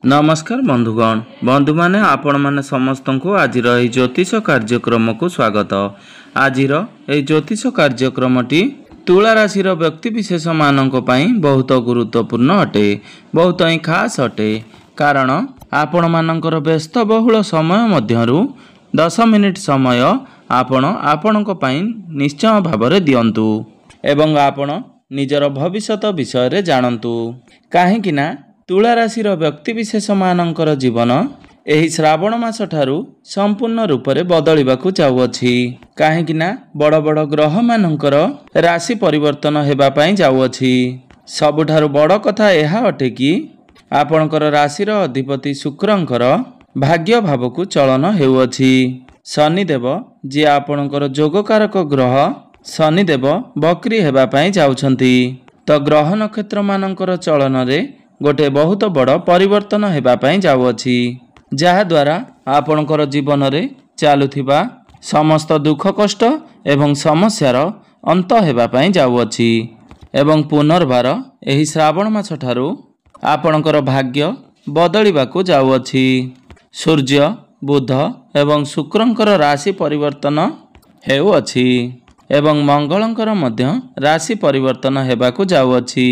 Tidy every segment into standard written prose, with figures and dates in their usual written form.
नमस्कार बंधुगण बंधु माने आपण माने समस्त को आज ज्योतिष कार्यक्रम को स्वागत। आज ज्योतिष कार्यक्रमटी तुला राशि व्यक्ति विशेष मानक पई बहुत गुरुत्वपूर्ण अटे, बहुत ही खास अटे। कारण आपण मानकर व्यस्त बहुल समय मध्यरु 10 मिनिट समय आपणक पई निश्चय भाବରେ दियंतु एवं आपण निजर भविष्यत विषय रे जानंतु। काहेकि ना तुला राशि व्यक्ति विशेष मानकर जीवन एही श्रावण मास ठारू संपूर्ण रूप से बदलिबाकू जाउअछि। काहेकि ना बड़ बड़ ग्रह मानकर राशि परिवर्तन हेबा पई जाउअछि। सबुठारू बड़ कथा यह अटे कि आपणकर राशि अधिपति शुक्रंकर भाग्य भाव को चलन हेउअछि। शनिदेव जे आपणकर जोगकारक ग्रह शनिदेव बकरी हेबा पई जाउछंती। तो ग्रह नक्षत्र मानकर चलन रे गोटे बहुत बड़ परिवर्तन हेबा पई जाउअछि, जहा द्वारा आपणकर जीवन रे चालुथिबा समस्त दुख कष्ट एवं समस्यार अंत हेबा पई जाउअछि। एवं पुनर्बार एही श्रावण मास ठारू आपणकर भाग्य बदलिबाकू जाउअछि। सूर्य बुध एवं शुक्रंकर राशि परिवर्तन हेउअछि एवं मंगलंकर मध्य राशि परिवर्तन हेबाकू जाउअछि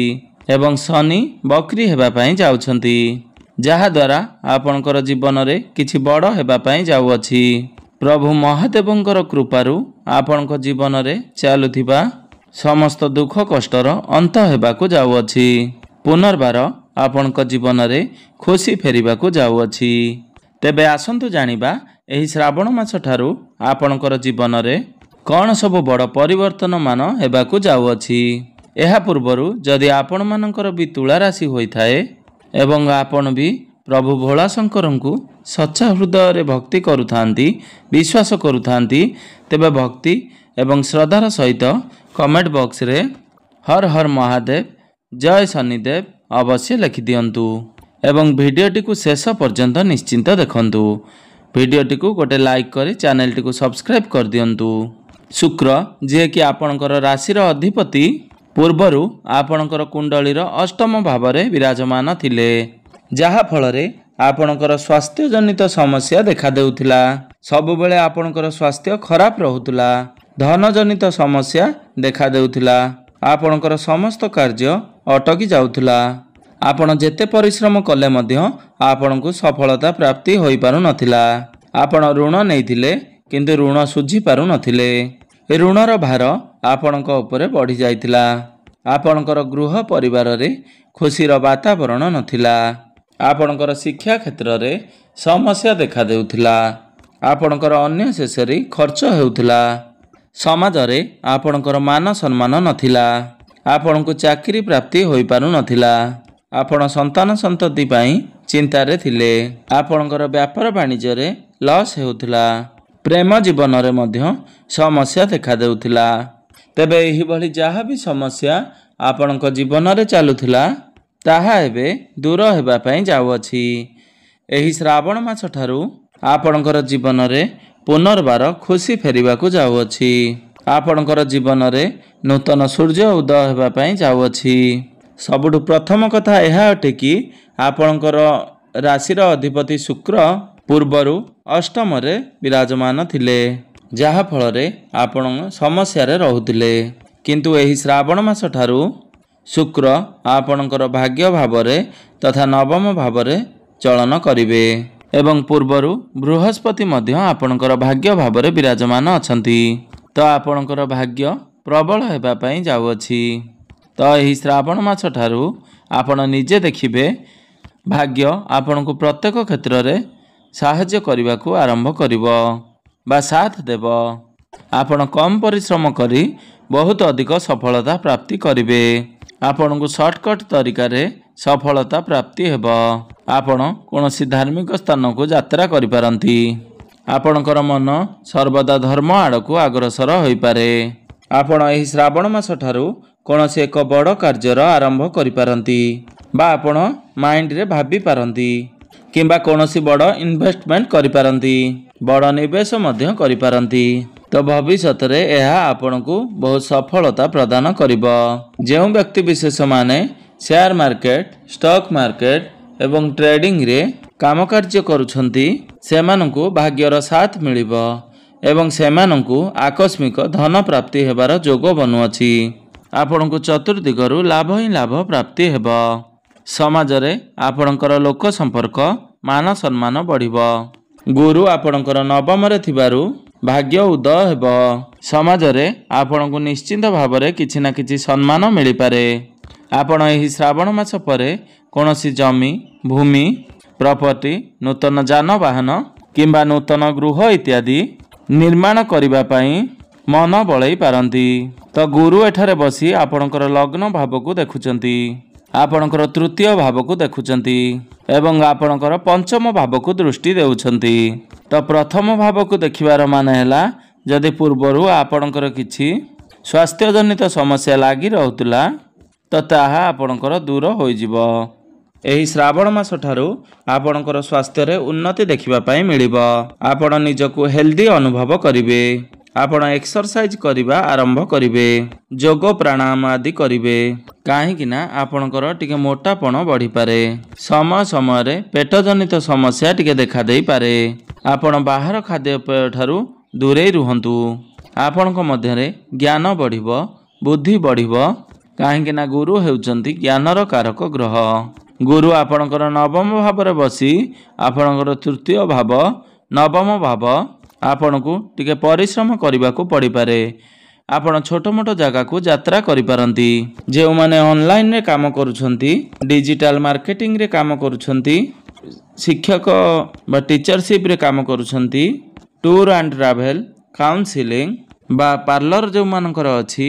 एवं शनि बकरी हेबा पई जाउछंती, जहा द्वारा आपणकर जीवन रे किछि बड़ हेबा पई जाउअछि। प्रभु महादेवंकर कृपारु आपणक जीवन रे चालुथिबा समस्त दुख कष्टर अंत हेबाकू जाउअछि। पुनर्बार आपणक जीवन रे खुशी फेरिबाकू जाउअछि। तेबे आसंतु जानिबा एही श्रावण मास ठारू आपणकर जीवन रे कौन सब बड़ परिवर्तन मान हेबाकू जाउअछि। एहा पूर्वरु जदि आपण मानकर भी तुला राशि होइथाए एवं आपण भी प्रभु भोला शंकरंकु सच्चा हृदय रे भक्ति करुथांती विश्वास करुथांती, तेबे भक्ति एवं श्रद्धार सहित कमेंट बॉक्स रे हर हर महादेव जय शनिदेव अवश्य लिखि दियंतु एवं वीडियोटी को शेष पर्यंत निश्चिंत देखंतु। वीडियोटी को गोटे लाइक करी चैनल टी को सब्सक्राइब कर दियंतु। शुक्र जे कि आपणकर राशि अधिपति पूर्वरु आपणकर कुंडलीर अष्टम भावरे विराजमान थिले, जहा फलरे आपणकर स्वास्थ्य जनित समस्या देखा देउथिला। सब बेले आपणकर स्वास्थ्य खराब रहुतला, धन जनित समस्या देखा देउथिला, आपणकर समस्त कार्य अटकी जाउथिला। आपण जेते परिश्रम कले मध्य आपणकु सफलता प्राप्ति होई पारु नथिला। आपण ऋण नेइथिले किंतु ऋण सुझी पारु नथिले। ऋणर भार आपणक उपरे बढ़ी जाइथिला। आपणकर गृह परिवार रे खुशीर वातावरण नथिला। आपणकर शिक्षा क्षेत्र रे समस्या देखा देउथिला। आपणकर अन्य शेषरी खर्च हेउथिला। समाज रे आपणकर मान सम्मान नथिला। आपणकु चाकरी प्राप्ति होई पारु नथिला। आपण संतान संतति पई चिंता रे थिले। आपणकर व्यापार वाणिज्य रे लॉस हेउथिला। प्रेम जीवन रे मध्य समस्या देखा देउथिला। तेबे एही भली जहा भी समस्या आपणक जीवन रे चालुथिला ताहा एबे दूर हेबा पई जाउअछि। एही श्रावण मास ठारू आपणकर जीवन रे पुनर्बार खुशी फेरिबाकू जाउअछि। आपणकर जीवन रे नूतन सूर्य उदय हेबा पई जाउअछि। सबुठु प्रथम कथा एहा अटे कि आपणकर राशि अधिपति शुक्र पूर्वरु अष्टम रे विराजमान थिले, जहा फलरे आपण समस्या रे रहुथिले। किंतु एही श्रावण मास ठारू शुक्र आपणकर भाग्य भावरे तथा नवम भावरे चलन करिवे एवं पूर्वरु बृहस्पति मध्य आपणकर भाग्य भावरे विराजमान अछंती। तो आपणकर भाग्य प्रबल हेबा पई जाउअछि। तो एही श्रावण मास ठारू आपण निजे देखिबे भाग्य आपणकु प्रत्येक क्षेत्र रे साहाय्य करने आरंभ करिवो बा साथ देव। आपण कम परिश्रम करी बहुत अधिक सफलता प्राप्ति करिवे। आपण को शॉर्टकट तरीका रे सफलता प्राप्ति हेबो। आपण कोनोसी धार्मिक स्थान को यात्रा करि पारंती। आपणकर मन सर्वदा धर्म आड़कू अग्रसर होई पारे। आपण एही श्रावण मास ठारू कोनोसी एक बड़ कार्यर आरंभ करि पारंती बा आपण माइंड रे भाबी पारंती किंबा कोनोसी बड़ इन्वेस्टमेंट करि पारंती, बड़ निवेश मध्य करि पारंती। तो भविष्य रे यह आपनकु बहुत सफलता प्रदान करिवो। जेउ व्यक्ति विशेष माने शेयर मार्केट, स्टॉक मार्केट ଏବଂ ଟ୍ରେଡିଂରେ କାମ କାର୍ଯ୍ୟ କରୁଛନ୍ତି ସେମାନଙ୍କୁ ଭାଗ୍ୟର ସାଥ ମିଳିବ ଏବଂ ସେମାନଙ୍କୁ ଆକସ୍ମିକ ଧନ ପ୍ରାପ୍ତି ହେବାର ଯୋଗ ବନୁଅଛି। ଆପଣଙ୍କୁ ଚତୁର୍ଦିଗରୁ ଲାଭ ହିଁ ଲାଭ ପ୍ରାପ୍ତି ହେବ। ସମାଜରେ ଆପଣଙ୍କର ଲୋକ ସମ୍ପର୍କ ମାନ ସମ୍ମାନ ବଢ଼ିବ। ଗୁରୁ ଆପଣଙ୍କର ନବମରେ ଥିବାରୁ ଭାଗ୍ୟ ଉଦୟ ହେବ। ସମାଜରେ ଆପଣଙ୍କୁ ନିଶ୍ଚିନ୍ତ ଭାବରେ କିଛି ନା କିଛି ସମ୍ମାନ ମିଳିପାରେ। ଆପଣ ଏହି ଶ୍ରାବଣ ମାସ ପରେ କୌଣସି ଜମି, ଭୂମି, ପ୍ରପର୍ଟି, ନୂତନ ଯାନବାହନ କିମ୍ବା ନୂତନ ଗୃହ ଇତ୍ୟାଦି ନିର୍ମାଣ କରିବା ପାଇଁ ମନ ବଳେଇ ପାରନ୍ତି। ତ ଗୁରୁ ଏଠାରେ ବସି ଆପଣଙ୍କର ଲଗ୍ନ ଭାବକୁ ଦେଖୁଛନ୍ତି, ଆପଣଙ୍କର ତୃତୀୟ ଭାବକୁ ଦେଖୁଛନ୍ତି ଏବଂ ଆପଣଙ୍କର ପଞ୍ଚମ ଭାବକୁ ଦୃଷ୍ଟି ଦେଉଛନ୍ତି। ତ ପ୍ରଥମ ଭାବକୁ ଦେଖିବାର ମାନେ ହେଲା ଯଦି ପୂର୍ବରୁ ଆପଣଙ୍କର କିଛି ସ୍ୱାସ୍ଥ୍ୟଜନିତ ସମସ୍ୟା ଲାଗି ରହୁଥିଲା ତ ତାହା ଆପଣଙ୍କର ଦୂର ହୋଇଯିବ। ଏହି ଶ୍ରାବଣ ମାସ ଠାରୁ ଆପଣଙ୍କର ସ୍ୱାସ୍ଥ୍ୟରେ ଉନ୍ନତି ଦେଖିବା ପାଇଁ ମିଳିବ। ଆପଣ ନିଜକୁ ହେଲ୍ଦି ଅନୁଭବ କରିବେ। ଆପଣ ଏକ୍ସରସାଇଜ କରିବା ଆରମ୍ଭ କରିବେ, ଯୋଗ ପ୍ରାଣାୟାମ ଆଦି କରିବେ, କାହିଁକି ନା ଆପଣଙ୍କର ଟିକେ ମୋଟାପଣ ବଢ଼ିପାରେ। ସମୟ ସମୟରେ ପେଟ ଜନିତ ସମସ୍ୟା ଟିକେ ଦେଖାଦେଇପାରେ। ଆପଣ ବାହାର ଖାଦ୍ୟପେୟ ଠାରୁ ଦୂରେଇ ରୁହନ୍ତୁ। ଆପଣଙ୍କ ମଧ୍ୟରେ ଜ୍ଞାନ ବଢ଼ିବ, ବୁଦ୍ଧି ବଢ଼ିବ, କାହିଁକି ନା ଗୁରୁ ହେଉଛନ୍ତି ଜ୍ଞାନର କାରକ ଗ୍ରହ। ଗୁରୁ ଆପଣଙ୍କର ନବମ ଭାବରେ ବସି ଆପଣଙ୍କର ତୃତୀୟ ଭାବ, ନବମ ଭାବ ଆପଣଙ୍କୁ ଟିକେ ପରିଶ୍ରମ କରିବାକୁ ପଡ଼ିପାରେ। ଆପଣ ଛୋଟ ମୋଟ ଜାଗାକୁ ଯାତ୍ରା କରିପାରନ୍ତି। ଯେଉଁମାନେ ଅନଲାଇନରେ କାମ କରୁଛନ୍ତି, ଡିଜିଟାଲ ମାର୍କେଟିଂରେ କାମ କରୁଛନ୍ତି, ଶିକ୍ଷକ ବା ଟିଚରସିପ୍ରେ କାମ କରୁଛନ୍ତି, ଟୁର୍ ଆଣ୍ଡ ଟ୍ରାଭେଲ, କାଉନସିଲିଂ ବା ପାର୍ଲର ଯେଉଁମାନଙ୍କର ଅଛି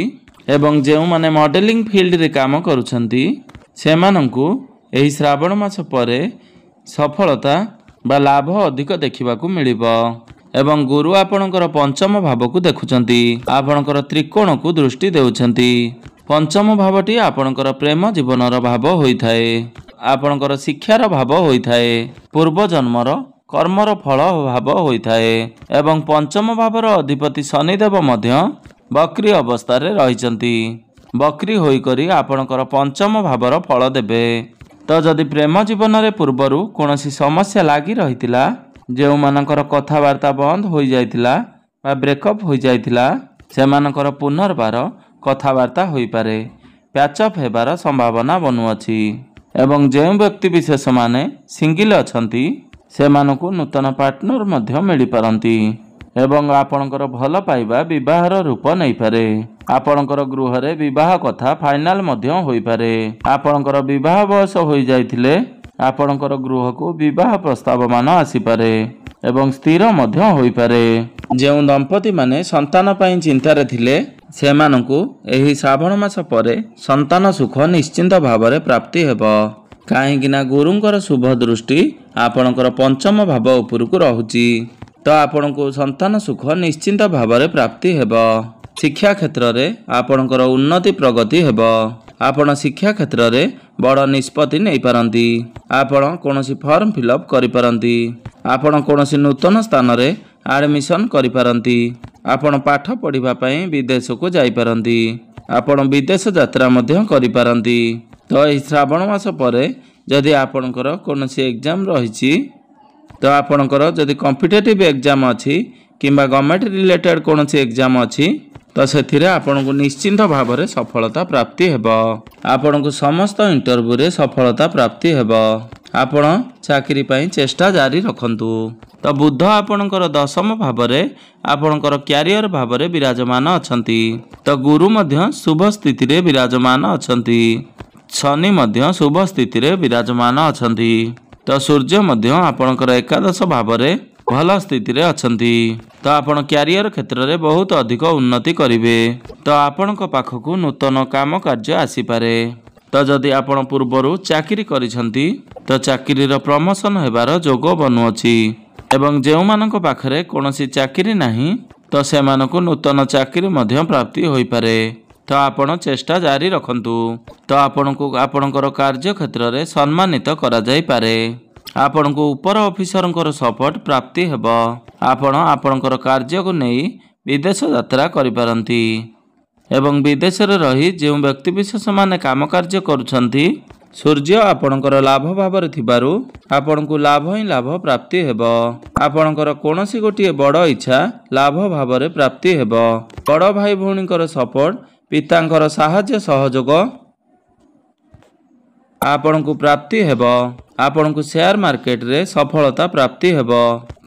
ଏବଂ ଯେଉଁମାନେ ମଡେଲିଂ ଫିଲ୍ଡରେ କାମ କରୁଛନ୍ତି ସେମାନଙ୍କୁ ଏହି ଶ୍ରାବଣ ମାସ ପରେ ସଫଳତା ବା ଲାଭ ଅଧିକ ଦେଖିବାକୁ ମିଳିବ। ଏବଂ ଗୁରୁ ଆପଣଙ୍କର ପଞ୍ଚମ ଭାବକୁ ଦେଖୁଛନ୍ତି, ଆପଣଙ୍କର ତ୍ରିକୋଣକୁ ଦୃଷ୍ଟି ଦେଉଛନ୍ତି। ପଞ୍ଚମ ଭାବଟି ଆପଣଙ୍କର ପ୍ରେମ ଜୀବନର ଭାବ ହୋଇଥାଏ, ଆପଣଙ୍କର ଶିକ୍ଷାର ଭାବ ହୋଇଥାଏ, ପୂର୍ବଜନ୍ମର କର୍ମର ଫଳ ଭାବ ହୋଇଥାଏ ଏବଂ ପଞ୍ଚମ ଭାବର ଅଧିପତି ଶନିଦେବ ମଧ୍ୟ ବକ୍ରି ଅବସ୍ଥାରେ ରହିଛନ୍ତି। ବକ୍ରି ହୋଇକରି ଆପଣଙ୍କର ପଞ୍ଚମ ଭାବର ଫଳ ଦେବେ। ତ ଯଦି ପ୍ରେମ ଜୀବନରେ ପୂର୍ବରୁ କୌଣସି ସମସ୍ୟା ଲାଗି ରହିଥିଲା, ଯେଉଁମାନଙ୍କର କଥାବାର୍ତ୍ତା ବନ୍ଦ ହୋଇଯାଇଥିଲା ବା ବ୍ରେକଅପ୍ ହୋଇଯାଇଥିଲା ସେମାନଙ୍କର ପୁନର୍ବାର କଥାବାର୍ତ୍ତା ହୋଇପାରେ, ପ୍ୟାଚଅପ୍ ହେବାର ସମ୍ଭାବନା ବନୁଅଛି। ଏବଂ ଯେଉଁ ବ୍ୟକ୍ତି ବିଶେଷମାନେ ସିଙ୍ଗିଲ୍ ଅଛନ୍ତି ସେମାନଙ୍କୁ ନୂତନ ପାର୍ଟନର ମଧ୍ୟ ମିଳିପାରନ୍ତି ଏବଂ ଆପଣଙ୍କର ଭଲ ପାଇବା ବିବାହର ରୂପ ନେଇପାରେ। ଆପଣଙ୍କର ଗୃହରେ ବିବାହ କଥା ଫାଇନାଲ ମଧ୍ୟ ହୋଇପାରେ। ଆପଣଙ୍କର ବିବାହ ବୟସ ହୋଇଯାଇଥିଲେ ଆପଣଙ୍କର ଗୃହକୁ ବିବାହ ପ୍ରସ୍ତାବମାନ ଆସିପାରେ ଏବଂ ସ୍ଥିର ମଧ୍ୟ ହୋଇପାରେ। ଯେଉଁ ଦମ୍ପତିମାନେ ସନ୍ତାନ ପାଇଁ ଚିନ୍ତାରେ ଥିଲେ ସେମାନଙ୍କୁ ଏହି ଶ୍ରାବଣ ମାସ ପରେ ସନ୍ତାନ ସୁଖ ନିଶ୍ଚିନ୍ତ ଭାବରେ ପ୍ରାପ୍ତି ହେବ, କାହିଁକି ନା ଗୁରୁଙ୍କର ଶୁଭ ଦୃଷ୍ଟି ଆପଣଙ୍କର ପଞ୍ଚମ ଭାବ ଉପରକୁ ରହୁଛି। ତ ଆପଣଙ୍କୁ ସନ୍ତାନ ସୁଖ ନିଶ୍ଚିନ୍ତ ଭାବରେ ପ୍ରାପ୍ତି ହେବ। ଶିକ୍ଷା କ୍ଷେତ୍ରରେ ଆପଣଙ୍କର ଉନ୍ନତି ପ୍ରଗତି ହେବ। ଆପଣ ଶିକ୍ଷା କ୍ଷେତ୍ରରେ ବଡ଼ ନିଷ୍ପତ୍ତି ନେଇପାରନ୍ତି। ଆପଣ କୌଣସି ଫର୍ମ ଫିଲ୍ଅପ୍ କରିପାରନ୍ତି। ଆପଣ କୌଣସି ନୂତନ ସ୍ଥାନରେ ଆଡ଼ମିସନ୍ କରିପାରନ୍ତି। ଆପଣ ପାଠ ପଢ଼ିବା ପାଇଁ ବିଦେଶକୁ ଯାଇପାରନ୍ତି। ଆପଣ ବିଦେଶ ଯାତ୍ରା ମଧ୍ୟ କରିପାରନ୍ତି। ତ ଏହି ଶ୍ରାବଣ ମାସ ପରେ ଯଦି ଆପଣଙ୍କର କୌଣସି ଏକ୍ଜାମ ରହିଛି, ତ ଆପଣଙ୍କର ଯଦି କମ୍ପିଟେଟିଭ୍ ଏକ୍ଜାମ ଅଛି କିମ୍ବା ଗଭର୍ଣ୍ଣମେଣ୍ଟ ରିଲେଟେଡ୍ କୌଣସି ଏକ୍ଜାମ ଅଛି ତ ସେଥିରେ ଆପଣଙ୍କୁ ନିଶ୍ଚିନ୍ତ ଭାବରେ ସଫଳତା ପ୍ରାପ୍ତି ହେବ। ଆପଣଙ୍କୁ ସମସ୍ତ ଇଣ୍ଟରଭ୍ୟୁରେ ସଫଳତା ପ୍ରାପ୍ତି ହେବ। ଆପଣ ଚାକିରି ପାଇଁ ଚେଷ୍ଟା ଜାରି ରଖନ୍ତୁ। ତ ବୁଧ ଆପଣଙ୍କର ଦଶମ ଭାବରେ ଆପଣଙ୍କର କ୍ୟାରିୟର ଭାବରେ ବିରାଜମାନ ଅଛନ୍ତି। ତ ଗୁରୁ ମଧ୍ୟ ଶୁଭ ସ୍ଥିତିରେ ବିରାଜମାନ ଅଛନ୍ତି। ଶନି ମଧ୍ୟ ଶୁଭ ସ୍ଥିତିରେ ବିରାଜମାନ ଅଛନ୍ତି। ତ ସୂର୍ଯ୍ୟ ମଧ୍ୟ ଆପଣଙ୍କର ଏକାଦଶ ଭାବରେ ଭଲ ସ୍ଥିତିରେ ଅଛନ୍ତି। ତ ଆପଣ କ୍ୟାରିୟର କ୍ଷେତ୍ରରେ ବହୁତ ଅଧିକ ଉନ୍ନତି କରିବେ। ତ ଆପଣଙ୍କ ପାଖକୁ ନୂତନ କାମ କାର୍ଯ୍ୟ ଆସିପାରେ। ତ ଯଦି ଆପଣ ପୂର୍ବରୁ ଚାକିରି କରିଛନ୍ତି ତ ଚାକିରିର ପ୍ରମୋସନ ହେବାର ଯୋଗ ବନୁଅଛି ଏବଂ ଯେଉଁମାନଙ୍କ ପାଖରେ କୌଣସି ଚାକିରି ନାହିଁ ତ ସେମାନଙ୍କୁ ନୂତନ ଚାକିରି ମଧ୍ୟ ପ୍ରାପ୍ତି ହୋଇପାରେ। ତ ଆପଣ ଚେଷ୍ଟା ଜାରି ରଖନ୍ତୁ। ତ ଆପଣଙ୍କୁ ଆପଣଙ୍କର କାର୍ଯ୍ୟକ୍ଷେତ୍ରରେ ସମ୍ମାନିତ କରାଯାଇପାରେ। ଆପଣଙ୍କୁ ଉପର ଅଫିସରଙ୍କର ସପୋର୍ଟ ପ୍ରାପ୍ତି ହେବ। ଆପଣ ଆପଣଙ୍କର କାର୍ଯ୍ୟକୁ ନେଇ ବିଦେଶ ଯାତ୍ରା କରିପାରନ୍ତି ଏବଂ ବିଦେଶରେ ରହି ଯେଉଁ ବ୍ୟକ୍ତିବିଶେଷମାନେ କାମ କାର୍ଯ୍ୟ କରୁଛନ୍ତି सूर्य आपणकर लाभ भाव थिबारु आपणकु लाभ ही लाभ प्राप्ति हेब। आपणकर कोनोसी गोटिए बड़ इच्छा लाभ भाव प्राप्ति हेब। बड़ भाई भौणीकर सपोर्ट पितांकर साहाय्य सहयोग आपणकु प्राप्ति हेब। आपणकु शेयर मार्केट रे सफलता प्राप्ति हेब।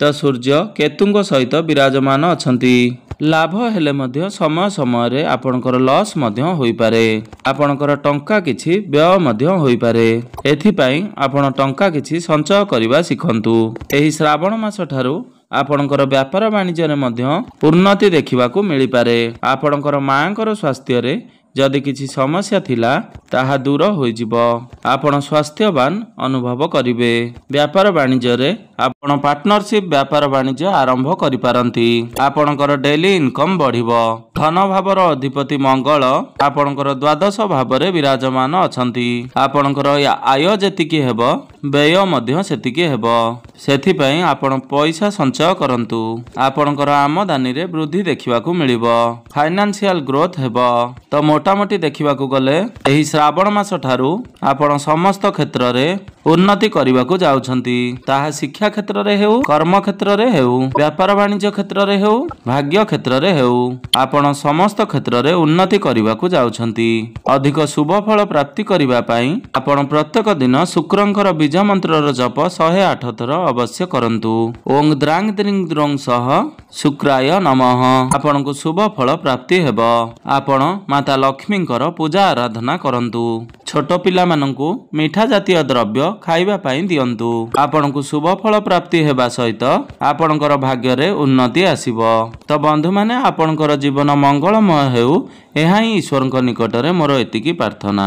तो सूर्य केतुंग सहित विराजमान अछंती। लाभ हेले मध्य समय समय रे आपणकर लॉस मध्य होई पारे। आपणकर टंका किछि व्यय मध्य होई पारे। एथि पई आपण टंका किछि संचय करबा सिखंतु। एही श्रावण मास ठारू आपणकर व्यापार वाणिज्य रे मध्य उन्नति देखिबाकू मिली पारे। आपणकर मांकर स्वास्थ्य रे जदि किछि समस्या थिला ताहा दूर होई जिवो। आपण स्वास्थ्यवान अनुभव करिवे। व्यापार वाणिज्य रे आपण पार्टनरशिप व्यापार वाणिज्य आरंभ करि पारंती। आपणकर डेली इनकम बढ़िबो। धन भावर अधिपति मंगल आपणकर द्वादश भावरे विराजमान अछंती। आपणकर आय जेतिकी हेबो व्यय मध्य सेतिकी हेबो। सेथि पई आपण पैसा संचय करंतु। आपणकर आमदानी रे वृद्धि देखिबाकू मिलिबो। फाइनेंशियल ग्रोथ हेबो। तो मोटामोटी देखिबाकू गले एही श्रावण मास ठारू आपण समस्त क्षेत्र रे उन्नति करबाकू जाउछंती। ताहा शिक्षा क्षेत्र रे हेउ, कर्म क्षेत्र रे हेउ, व्यापार वाणिज्य क्षेत्र रे हेउ, भाग्य क्षेत्र रे हेउ, आपण समस्त क्षेत्र रे उन्नति करबाकू जाउछंती। अधिक शुभ फल प्राप्ति करबा पई आपण प्रत्येक दिन शुक्रंकर बीज मंत्रर जप 108 थर अवश्य करंतु। ओं द्रांग द्रिंग द्रोंग सह शुक्राय नमः। आपणकू शुभ फल प्राप्ति हेबो। आपण माता लक्ष्मींकर पूजा आराधना करंतु। छोट पिला मानंकू मीठा जातीय द्रव्य खाइबा पई दियंतु। आपणकू शुभ फल प्राप्ति हेबा सहित आपणकर भाग्य रे उन्नति आसीबो। तो बंधु माने आपणकर जीवन मंगलमय हेउ एहा ही ईश्वरଙ୍କ निकटरे मोर एतिकी प्रार्थना।